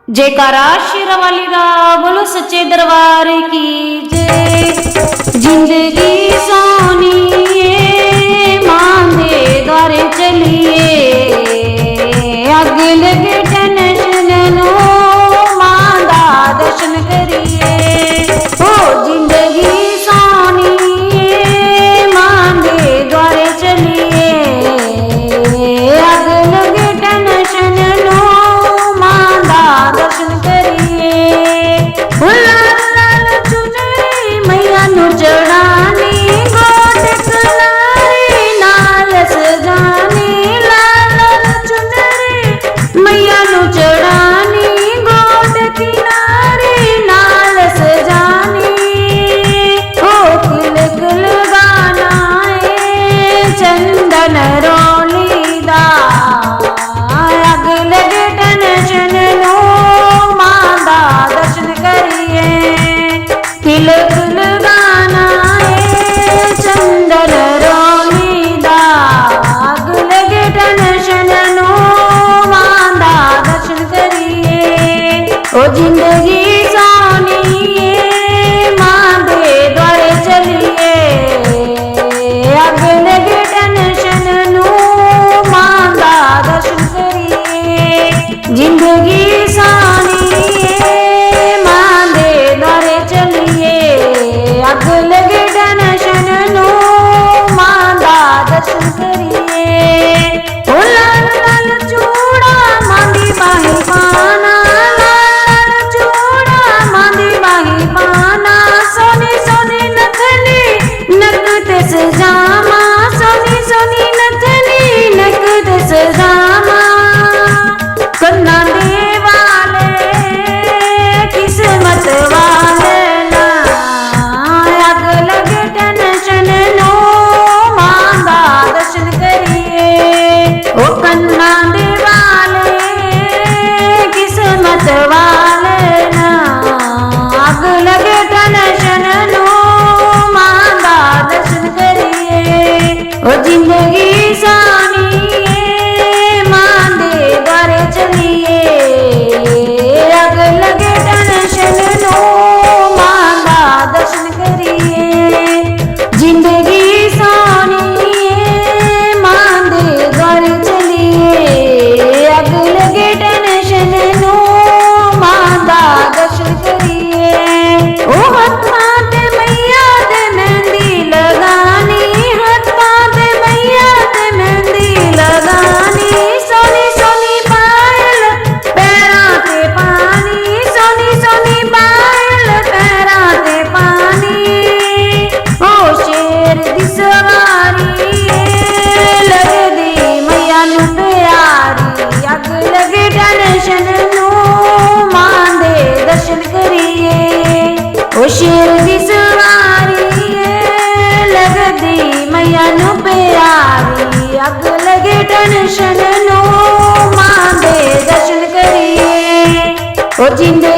जयकारा शेरावाली दा बोलो सच्चे दरबार की जय। जिंदगी सोनी मां दे द्वारे चलिए, अग लगे टेंशन नो मां दा दर्शन करिए। ओ जिंदगी सोनी मां दे द्वारे चलिए, अग लगे टेंशन नो मां दा दर्शन करिए। लाल लाल चुनरी मैया नु चढ़ानी, गोट कलारी नाल सजानी। लाल लाल चुनरी मैया नु चढ़ानी, गोट किनारी नाल सजानी। ओ तिलक लगाना है चंदन रोली दा, अग लगे टेंशन नो मां दा दर्शन करिए। तिलक लगाना है चंदन रोली दा, अग लगे टेंशन नो मां दा दर्शन करिए। ओ जिंदगी सोनी मां दे द्वारे चलिए, अग लगे टेंशन नो मां दा दर्शन करिए। जिंदगी सोनी मां दे द्वारे चलिए, अग लगे टेंशन नो मां दा दर्शन करिए। ओ लाल लाल चूड़ा मां दी बाही पाना, लाल लाल चूड़ा मां दी बाही पाना। सोनी सोनी नथनी नक ते सजामा, सोनी सोनी नथनी नक ते सजामा। कन्ना दे वाले किस्मत वाले ना, अग लगे टेंशन नो मां दा दर्शन करिए। ओ कन्ना दे वाले किस्मत वाले ना, अग लगे टेंशन नो मां दा दर्शन करिए। ओ जिंदगी सोनी मां दे द्वारे चलिए, अग लगे टेंशन नो मां दा दर्शन करिए। जिंदगी सोनी मां दे द्वारे चलिए, अग लगे टेंशन नो मां दा दर्शन करिए। ओ हत्थां ते मैया ते मेहंदी लगानी, हत्थां ते मैया ते मेहंदी लगानी। सोनी सोनी पायल पैरां ते पानी, सोनी सोनी पायल पैरां ते पानी। ओ शेर दी सवारी लगदी मैया नु प्यारी, अग लगे टेंशन नो मां दे दर्शन करिए। ओ शेर दी सवारी लगदी मैया नु प्यारी, अग लगे टेंशन नो मां दे दर्शन करिए। ओ जिंदगी